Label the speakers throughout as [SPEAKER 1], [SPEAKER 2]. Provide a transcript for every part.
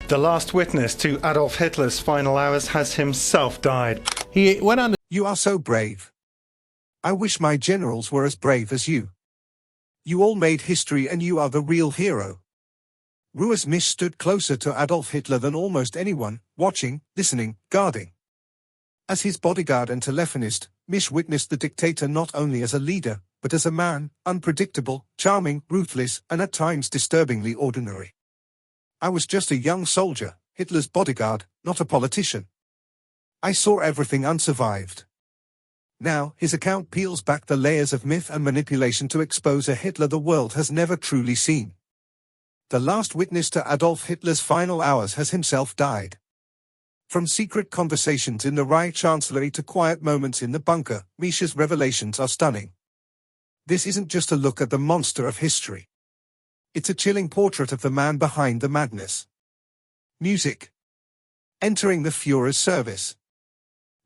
[SPEAKER 1] The last witness to Adolf Hitler's final hours has himself died.
[SPEAKER 2] He went on to
[SPEAKER 3] You are so brave. I wish my generals were as brave as you. You all made history and you are the real hero. Rochus Misch stood closer to Adolf Hitler than almost anyone, watching, listening, guarding. As his bodyguard and telephonist, Misch witnessed the dictator not only as a leader, but as a man, unpredictable, charming, ruthless, and at times disturbingly ordinary. I was just a young soldier, Hitler's bodyguard, not a politician. I saw everything unsurvived. Now, his account peels back the layers of myth and manipulation to expose a Hitler the world has never truly seen. The last witness to Adolf Hitler's final hours has himself died. From secret conversations in the Reich Chancellery to quiet moments in the bunker, Misch's revelations are stunning. This isn't just a look at the monster of history. It's a chilling portrait of the man behind the madness. Music. Entering the Führer's service.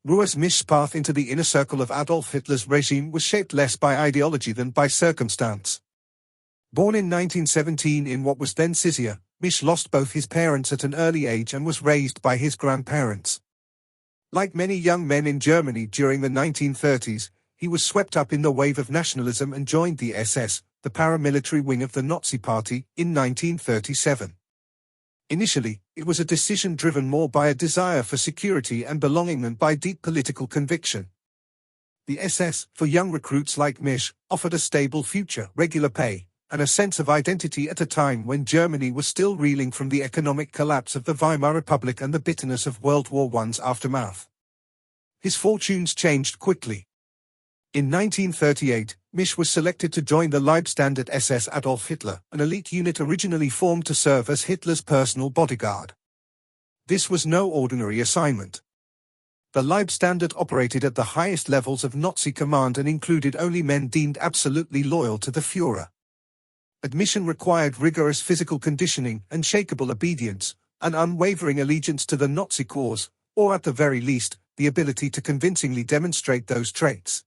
[SPEAKER 3] Rochus Misch's path into the inner circle of Adolf Hitler's regime was shaped less by ideology than by circumstance. Born in 1917 in what was then Scythia, Misch lost both his parents at an early age and was raised by his grandparents. Like many young men in Germany during the 1930s, he was swept up in the wave of nationalism and joined the SS, the paramilitary wing of the Nazi Party, in 1937. Initially, it was a decision driven more by a desire for security and belonging than by deep political conviction. The SS, for young recruits like Misch, offered a stable future, regular pay, and a sense of identity at a time when Germany was still reeling from the economic collapse of the Weimar Republic and the bitterness of World War I's aftermath. His fortunes changed quickly. In 1938, Misch was selected to join the Leibstandarte SS Adolf Hitler, an elite unit originally formed to serve as Hitler's personal bodyguard. This was no ordinary assignment. The Leibstandarte operated at the highest levels of Nazi command and included only men deemed absolutely loyal to the Führer. Admission required rigorous physical conditioning, unshakable obedience, an unwavering allegiance to the Nazi cause, or at the very least, the ability to convincingly demonstrate those traits.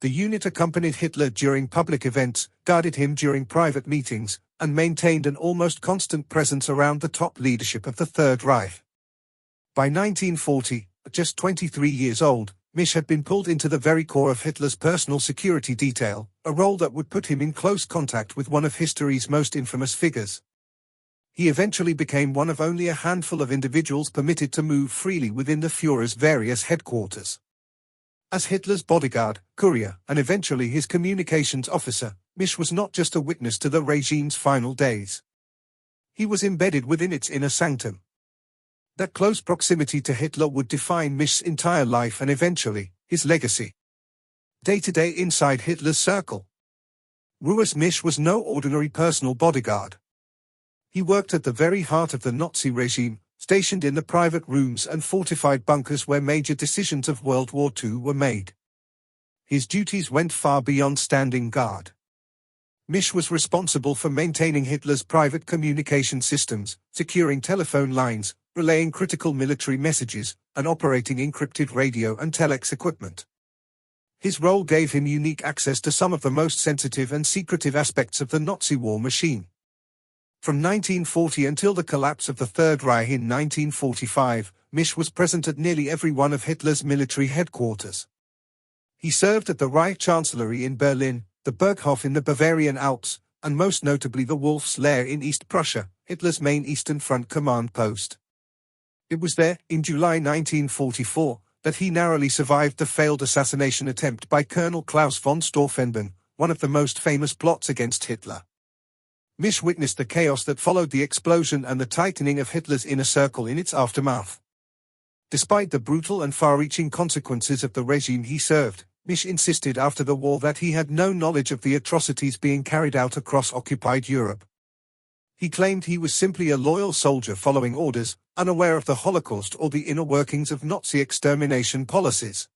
[SPEAKER 3] The unit accompanied Hitler during public events, guarded him during private meetings, and maintained an almost constant presence around the top leadership of the Third Reich. By 1940, at just 23 years old, Misch had been pulled into the very core of Hitler's personal security detail, a role that would put him in close contact with one of history's most infamous figures. He eventually became one of only a handful of individuals permitted to move freely within the Führer's various headquarters. As Hitler's bodyguard, courier, and eventually his communications officer, Misch was not just a witness to the regime's final days. He was embedded within its inner sanctum. That close proximity to Hitler would define Misch's entire life and eventually, his legacy. Day-to-day inside Hitler's circle. Rochus Misch was no ordinary personal bodyguard. He worked at the very heart of the Nazi regime, stationed in the private rooms and fortified bunkers where major decisions of World War II were made. His duties went far beyond standing guard. Misch was responsible for maintaining Hitler's private communication systems, securing telephone lines, relaying critical military messages, and operating encrypted radio and telex equipment. His role gave him unique access to some of the most sensitive and secretive aspects of the Nazi war machine. From 1940 until the collapse of the Third Reich in 1945, Misch was present at nearly every one of Hitler's military headquarters. He served at the Reich Chancellery in Berlin, the Berghof in the Bavarian Alps, and most notably the Wolf's Lair in East Prussia, Hitler's main Eastern Front command post. It was there, in July 1944, that he narrowly survived the failed assassination attempt by Colonel Klaus von Stauffenberg, one of the most famous plots against Hitler. Misch witnessed the chaos that followed the explosion and the tightening of Hitler's inner circle in its aftermath. Despite the brutal and far-reaching consequences of the regime he served, Misch insisted after the war that he had no knowledge of the atrocities being carried out across occupied Europe. He claimed he was simply a loyal soldier following orders, unaware of the Holocaust or the inner workings of Nazi extermination policies.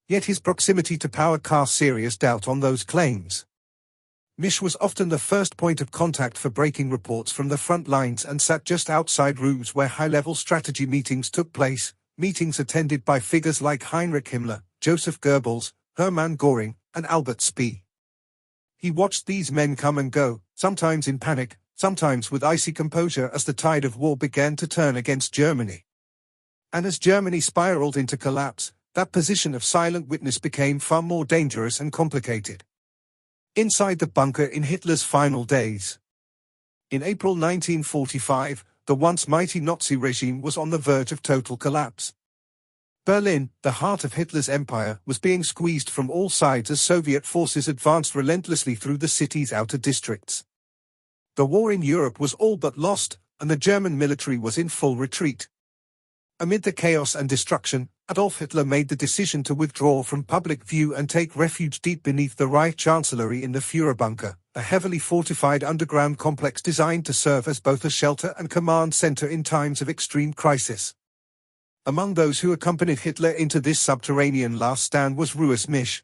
[SPEAKER 3] Yet his proximity to power cast serious doubt on those claims. Misch was often the first point of contact for breaking reports from the front lines and sat just outside rooms where high-level strategy meetings took place, meetings attended by figures like Heinrich Himmler, Joseph Goebbels, Hermann Göring, and Albert Speer. He watched these men come and go, sometimes in panic, sometimes with icy composure as the tide of war began to turn against Germany. And as Germany spiraled into collapse, that position of silent witness became far more dangerous and complicated. Inside the bunker in Hitler's final days. In April 1945, the once mighty Nazi regime was on the verge of total collapse. Berlin, the heart of Hitler's empire, was being squeezed from all sides as Soviet forces advanced relentlessly through the city's outer districts. The war in Europe was all but lost, and the German military was in full retreat. Amid the chaos and destruction, Adolf Hitler made the decision to withdraw from public view and take refuge deep beneath the Reich Chancellery in the Führerbunker, a heavily fortified underground complex designed to serve as both a shelter and command center in times of extreme crisis. Among those who accompanied Hitler into this subterranean last stand was Rochus Misch.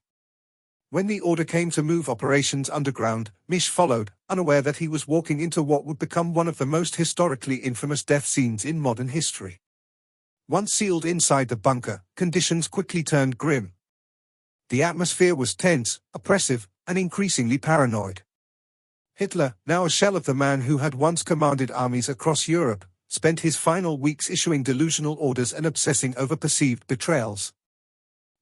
[SPEAKER 3] When the order came to move operations underground, Misch followed, unaware that he was walking into what would become one of the most historically infamous death scenes in modern history. Once sealed inside the bunker, conditions quickly turned grim. The atmosphere was tense, oppressive, and increasingly paranoid. Hitler, now a shell of the man who had once commanded armies across Europe, spent his final weeks issuing delusional orders and obsessing over perceived betrayals.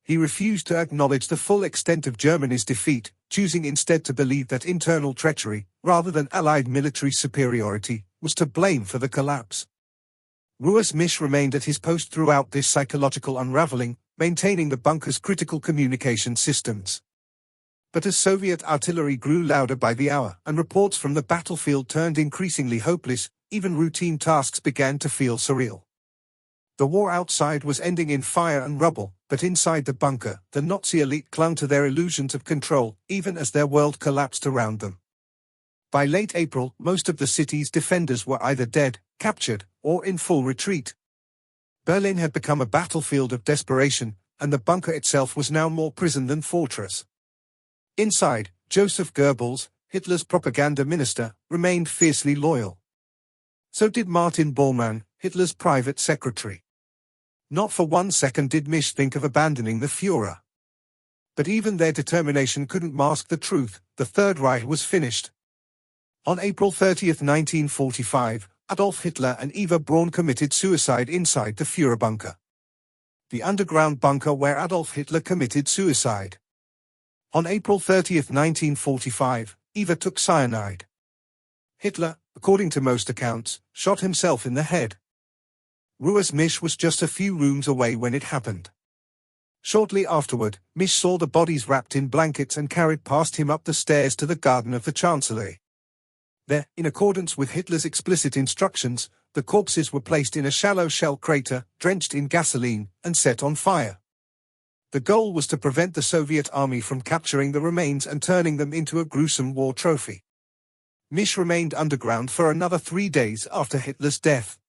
[SPEAKER 3] He refused to acknowledge the full extent of Germany's defeat, choosing instead to believe that internal treachery, rather than Allied military superiority, was to blame for the collapse. Rochus Misch remained at his post throughout this psychological unraveling, maintaining the bunker's critical communication systems. But as Soviet artillery grew louder by the hour and reports from the battlefield turned increasingly hopeless, even routine tasks began to feel surreal. The war outside was ending in fire and rubble, but inside the bunker, the Nazi elite clung to their illusions of control, even as their world collapsed around them. By late April, most of the city's defenders were either dead, captured, or in full retreat. Berlin had become a battlefield of desperation, and the bunker itself was now more prison than fortress. Inside, Joseph Goebbels, Hitler's propaganda minister, remained fiercely loyal. So did Martin Bormann, Hitler's private secretary. Not for 1 second did Misch think of abandoning the Führer. But even their determination couldn't mask the truth: the Third Reich was finished. On April 30, 1945, Adolf Hitler and Eva Braun committed suicide inside the Führerbunker. The underground bunker where Adolf Hitler committed suicide. On April 30, 1945, Eva took cyanide. Hitler, according to most accounts, shot himself in the head. Rochus Misch was just a few rooms away when it happened. Shortly afterward, Misch saw the bodies wrapped in blankets and carried past him up the stairs to the garden of the Chancellery. There, in accordance with Hitler's explicit instructions, the corpses were placed in a shallow shell crater, drenched in gasoline, and set on fire. The goal was to prevent the Soviet army from capturing the remains and turning them into a gruesome war trophy. Misch remained underground for another 3 days after Hitler's death.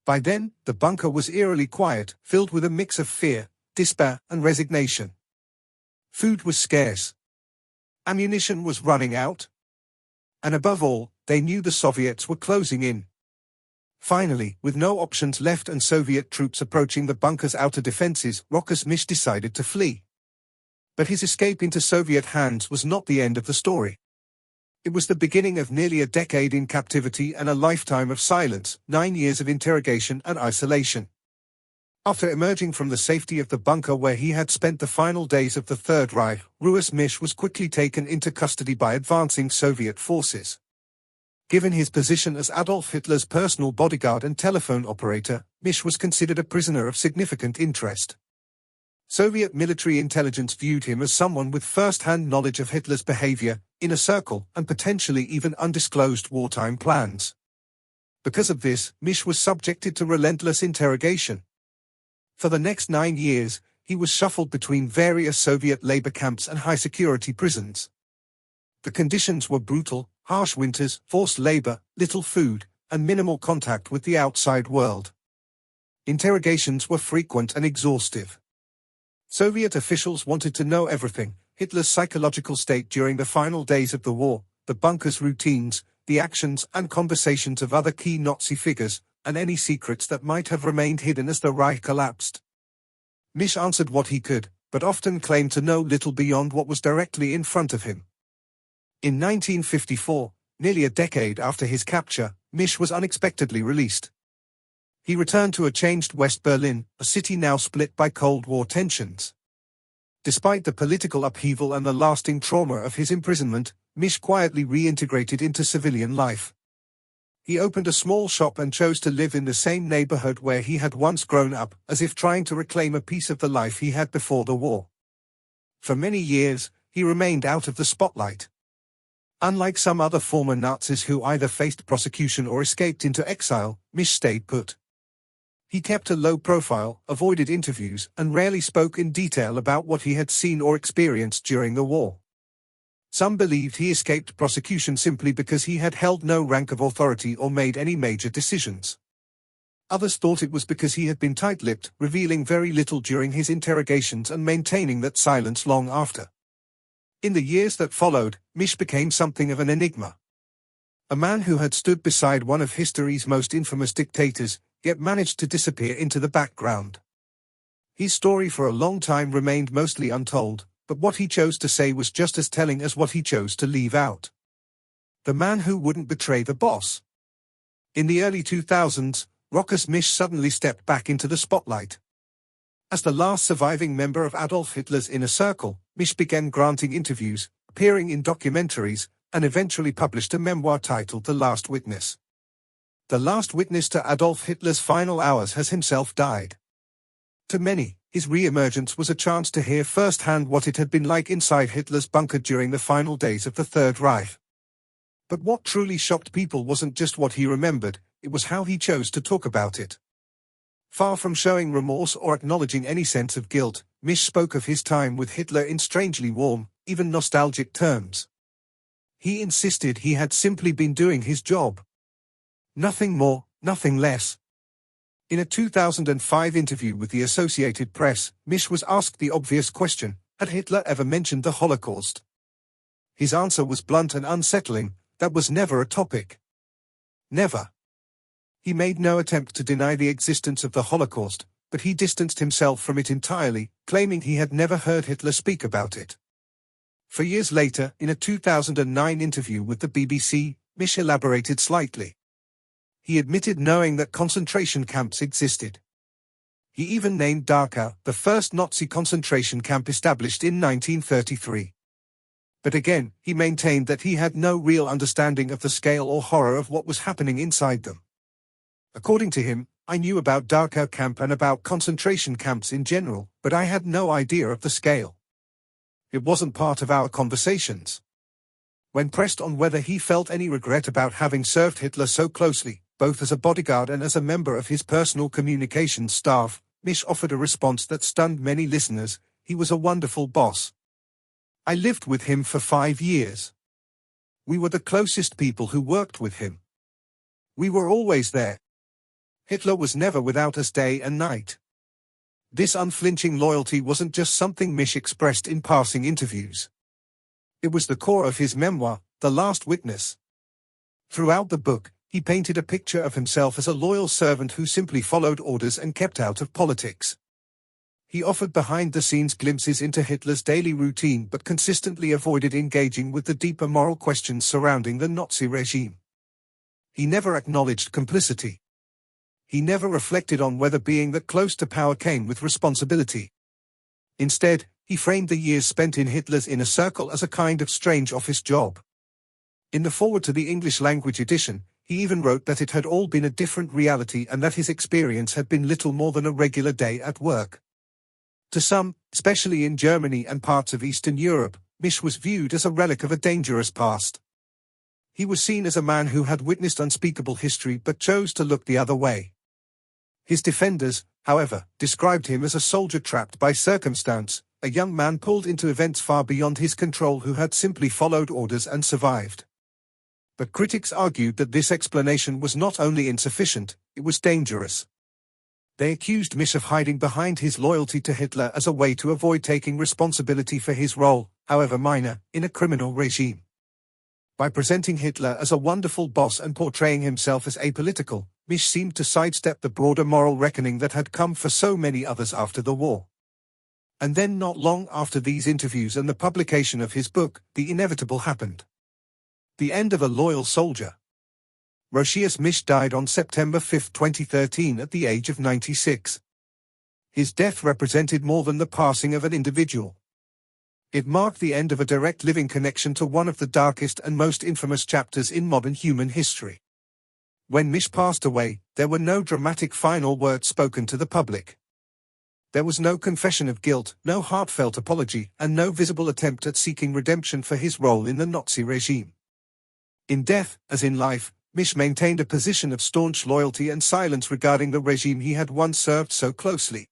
[SPEAKER 3] By then, the bunker was eerily quiet, filled with a mix of fear, despair, and resignation. Food was scarce. Ammunition was running out. And above all, they knew the Soviets were closing in. Finally, with no options left and Soviet troops approaching the bunker's outer defenses, Rochus Misch decided to flee. But his escape into Soviet hands was not the end of the story. It was the beginning of nearly a decade in captivity and a lifetime of silence, 9 years of interrogation and isolation. After emerging from the safety of the bunker where he had spent the final days of the Third Reich, Rochus Misch was quickly taken into custody by advancing Soviet forces. Given his position as Adolf Hitler's personal bodyguard and telephone operator, Misch was considered a prisoner of significant interest. Soviet military intelligence viewed him as someone with first-hand knowledge of Hitler's behavior, inner circle, and potentially even undisclosed wartime plans. Because of this, Misch was subjected to relentless interrogation. For the next 9 years, he was shuffled between various Soviet labor camps and high-security prisons. The conditions were brutal: harsh winters, forced labor, little food, and minimal contact with the outside world. Interrogations were frequent and exhaustive. Soviet officials wanted to know everything: Hitler's psychological state during the final days of the war, the bunker's routines, the actions and conversations of other key Nazi figures, and any secrets that might have remained hidden as the Reich collapsed. Misch answered what he could, but often claimed to know little beyond what was directly in front of him. In 1954, Nearly a decade after his capture, Misch was unexpectedly released. He returned to a changed West Berlin, a city now split by Cold War tensions. Despite the political upheaval and the lasting trauma of his imprisonment, Misch quietly reintegrated into civilian life. He opened a small shop and chose to live in the same neighborhood where he had once grown up, as if trying to reclaim a piece of the life he had before the war. For many years, he remained out of the spotlight. Unlike some other former Nazis who either faced prosecution or escaped into exile, Misch stayed put. He kept a low profile, avoided interviews, and rarely spoke in detail about what he had seen or experienced during the war. Some believed he escaped prosecution simply because he had held no rank of authority or made any major decisions. Others thought it was because he had been tight-lipped, revealing very little during his interrogations and maintaining that silence long after. In the years that followed, Misch became something of an enigma. A man who had stood beside one of history's most infamous dictators, yet managed to disappear into the background. His story for a long time remained mostly untold, but what he chose to say was just as telling as what he chose to leave out. The man who wouldn't betray the boss. In the early 2000s, Rochus Misch suddenly stepped back into the spotlight. As the last surviving member of Adolf Hitler's inner circle, Misch began granting interviews, appearing in documentaries, and eventually published a memoir titled The Last Witness. The last witness to Adolf Hitler's final hours has himself died. To many, his re-emergence was a chance to hear firsthand what it had been like inside Hitler's bunker during the final days of the Third Reich. But what truly shocked people wasn't just what he remembered, it was how he chose to talk about it. Far from showing remorse or acknowledging any sense of guilt, Misch spoke of his time with Hitler in strangely warm, even nostalgic terms. He insisted he had simply been doing his job. Nothing more, nothing less. In a 2005 interview with the Associated Press, Misch was asked the obvious question, had Hitler ever mentioned the Holocaust? His answer was blunt and unsettling, that was never a topic. Never. He made no attempt to deny the existence of the Holocaust, but he distanced himself from it entirely, claiming he had never heard Hitler speak about it. For years later, in a 2009 interview with the BBC, Misch elaborated slightly. He admitted knowing that concentration camps existed. He even named Dachau, the first Nazi concentration camp established in 1933. But again, he maintained that he had no real understanding of the scale or horror of what was happening inside them. According to him, I knew about Dachau camp and about concentration camps in general, but I had no idea of the scale. It wasn't part of our conversations. When pressed on whether he felt any regret about having served Hitler so closely, both as a bodyguard and as a member of his personal communications staff, Misch offered a response that stunned many listeners: he was a wonderful boss. I lived with him for 5 years. We were the closest people who worked with him. We were always there. Hitler was never without us day and night. This unflinching loyalty wasn't just something Misch expressed in passing interviews. It was the core of his memoir, The Last Witness. Throughout the book, he painted a picture of himself as a loyal servant who simply followed orders and kept out of politics. He offered behind-the-scenes glimpses into Hitler's daily routine but consistently avoided engaging with the deeper moral questions surrounding the Nazi regime. He never acknowledged complicity. He never reflected on whether being that close to power came with responsibility. Instead, he framed the years spent in Hitler's inner circle as a kind of strange office job. In the foreword to the English-language edition, he even wrote that it had all been a different reality and that his experience had been little more than a regular day at work. To some, especially in Germany and parts of Eastern Europe, Misch was viewed as a relic of a dangerous past. He was seen as a man who had witnessed unspeakable history but chose to look the other way. His defenders, however, described him as a soldier trapped by circumstance, a young man pulled into events far beyond his control who had simply followed orders and survived. But critics argued that this explanation was not only insufficient, it was dangerous. They accused Misch of hiding behind his loyalty to Hitler as a way to avoid taking responsibility for his role, however minor, in a criminal regime. By presenting Hitler as a wonderful boss and portraying himself as apolitical, Misch seemed to sidestep the broader moral reckoning that had come for so many others after the war. And then not long after these interviews and the publication of his book, the inevitable happened. The end of a loyal soldier. Rochus Misch died on September 5, 2013 at the age of 96. His death represented more than the passing of an individual. It marked the end of a direct living connection to one of the darkest and most infamous chapters in modern human history. When Misch passed away, there were no dramatic final words spoken to the public. There was no confession of guilt, no heartfelt apology, and no visible attempt at seeking redemption for his role in the Nazi regime. In death, as in life, Misch maintained a position of staunch loyalty and silence regarding the regime he had once served so closely.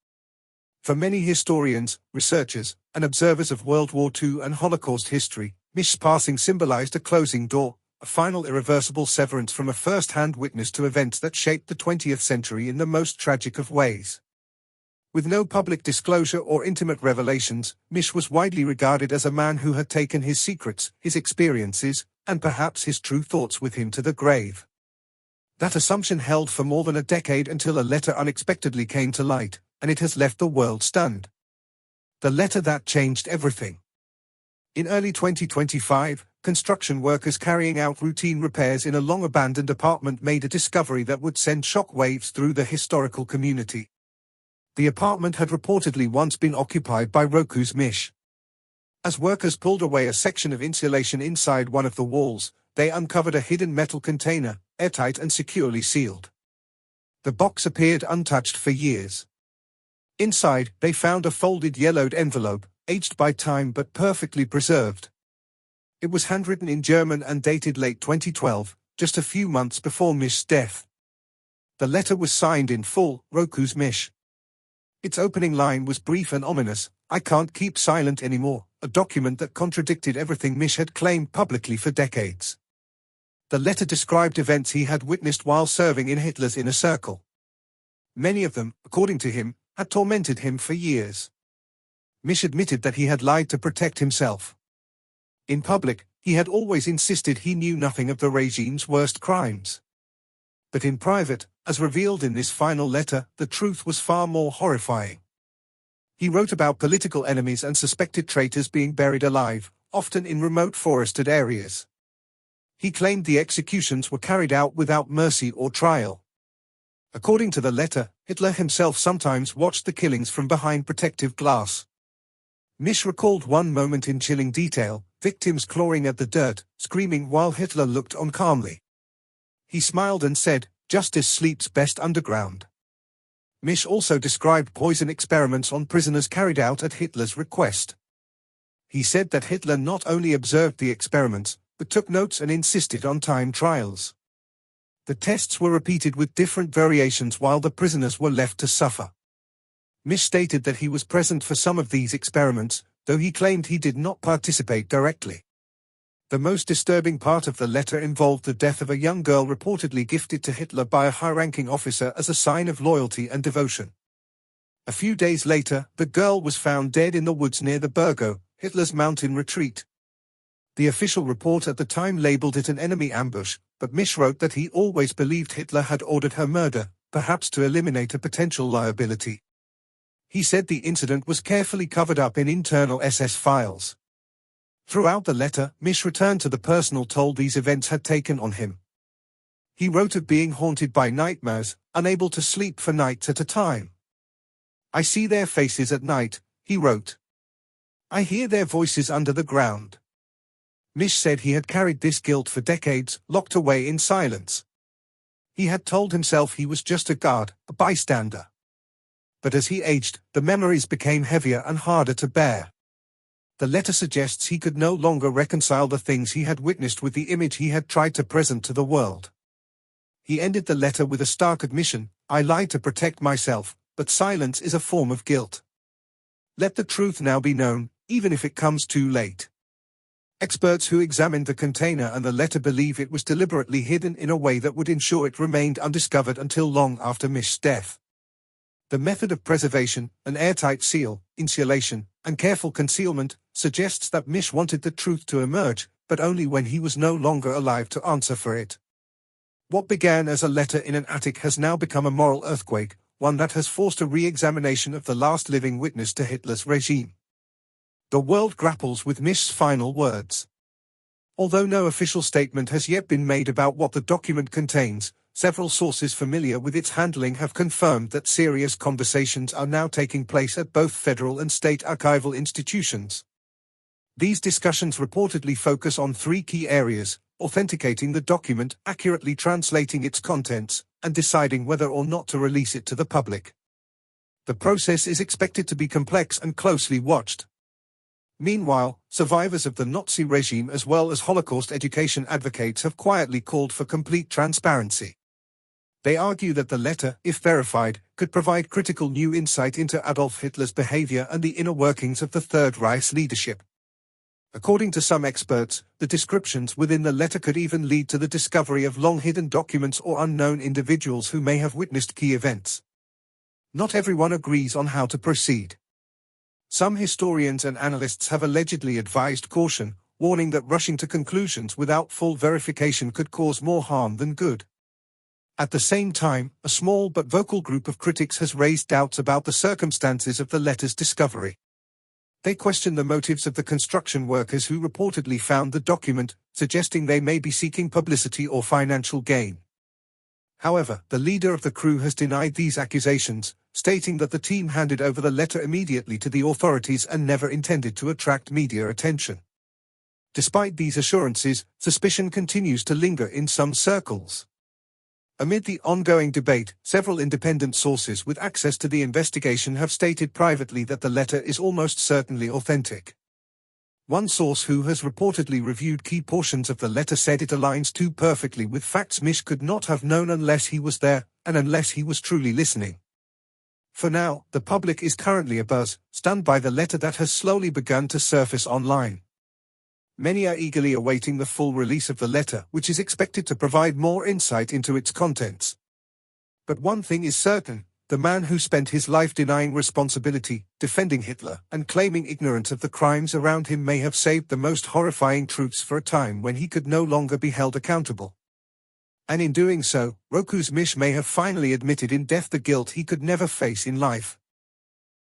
[SPEAKER 3] For many historians, researchers, and observers of World War II and Holocaust history, Misch's passing symbolized a closing door, a final irreversible severance from a first-hand witness to events that shaped the 20th century in the most tragic of ways. With no public disclosure or intimate revelations, Misch was widely regarded as a man who had taken his secrets, his experiences, and perhaps his true thoughts with him to the grave. That assumption held for more than a decade until a letter unexpectedly came to light, and it has left the world stunned. The letter that changed everything. In early 2025, construction workers carrying out routine repairs in a long-abandoned apartment made a discovery that would send shockwaves through the historical community. The apartment had reportedly once been occupied by Rochus Misch. As workers pulled away a section of insulation inside one of the walls, they uncovered a hidden metal container, airtight and securely sealed. The box appeared untouched for years. Inside, they found a folded yellowed envelope, aged by time but perfectly preserved. It was handwritten in German and dated late 2012, just a few months before Misch's death. The letter was signed in full, Rochus Misch. Its opening line was brief and ominous, "I can't keep silent anymore," a document that contradicted everything Misch had claimed publicly for decades. The letter described events he had witnessed while serving in Hitler's inner circle. Many of them, according to him, had tormented him for years. Misch admitted that he had lied to protect himself. In public, he had always insisted he knew nothing of the regime's worst crimes. But in private, as revealed in this final letter, the truth was far more horrifying. He wrote about political enemies and suspected traitors being buried alive, often in remote forested areas. He claimed the executions were carried out without mercy or trial. According to the letter, Hitler himself sometimes watched the killings from behind protective glass. Misch recalled one moment in chilling detail, victims clawing at the dirt, screaming while Hitler looked on calmly. He smiled and said, "Justice sleeps best underground." Misch also described poison experiments on prisoners carried out at Hitler's request. He said that Hitler not only observed the experiments, but took notes and insisted on time trials. The tests were repeated with different variations while the prisoners were left to suffer. Misch stated that he was present for some of these experiments, though he claimed he did not participate directly. The most disturbing part of the letter involved the death of a young girl reportedly gifted to Hitler by a high-ranking officer as a sign of loyalty and devotion. A few days later, the girl was found dead in the woods near the Burgo, Hitler's mountain retreat. The official report at the time labeled it an enemy ambush, but Misch wrote that he always believed Hitler had ordered her murder, perhaps to eliminate a potential liability. He said the incident was carefully covered up in internal SS files. Throughout the letter, Misch returned to the personal toll these events had taken on him. He wrote of being haunted by nightmares, unable to sleep for nights at a time. "I see their faces at night," he wrote. "I hear their voices under the ground." Misch said he had carried this guilt for decades, locked away in silence. He had told himself he was just a guard, a bystander. But as he aged, the memories became heavier and harder to bear. The letter suggests he could no longer reconcile the things he had witnessed with the image he had tried to present to the world. He ended the letter with a stark admission, "I lied to protect myself, but silence is a form of guilt. Let the truth now be known, even if it comes too late." Experts who examined the container and the letter believe it was deliberately hidden in a way that would ensure it remained undiscovered until long after Misch's death. The method of preservation, an airtight seal, insulation, and careful concealment, suggests that Misch wanted the truth to emerge, but only when he was no longer alive to answer for it. What began as a letter in an attic has now become a moral earthquake, one that has forced a re-examination of the last living witness to Hitler's regime. The world grapples with Misch's final words. Although no official statement has yet been made about what the document contains, several sources familiar with its handling have confirmed that serious conversations are now taking place at both federal and state archival institutions. These discussions reportedly focus on three key areas: authenticating the document, accurately translating its contents, and deciding whether or not to release it to the public. The process is expected to be complex and closely watched. Meanwhile, survivors of the Nazi regime as well as Holocaust education advocates have quietly called for complete transparency. They argue that the letter, if verified, could provide critical new insight into Adolf Hitler's behavior and the inner workings of the Third Reich's leadership. According to some experts, the descriptions within the letter could even lead to the discovery of long-hidden documents or unknown individuals who may have witnessed key events. Not everyone agrees on how to proceed. Some historians and analysts have allegedly advised caution, warning that rushing to conclusions without full verification could cause more harm than good. At the same time, a small but vocal group of critics has raised doubts about the circumstances of the letter's discovery. They question the motives of the construction workers who reportedly found the document, suggesting they may be seeking publicity or financial gain. However, the leader of the crew has denied these accusations, stating that the team handed over the letter immediately to the authorities and never intended to attract media attention. Despite these assurances, suspicion continues to linger in some circles. Amid the ongoing debate, several independent sources with access to the investigation have stated privately that the letter is almost certainly authentic. One source who has reportedly reviewed key portions of the letter said it aligns too perfectly with facts Misch could not have known unless he was there, and unless he was truly listening. For now, the public is currently abuzz, stunned by the letter that has slowly begun to surface online. Many are eagerly awaiting the full release of the letter, which is expected to provide more insight into its contents. But one thing is certain: the man who spent his life denying responsibility, defending Hitler, and claiming ignorance of the crimes around him may have saved the most horrifying truths for a time when he could no longer be held accountable. And in doing so, Rochus Misch may have finally admitted in death the guilt he could never face in life.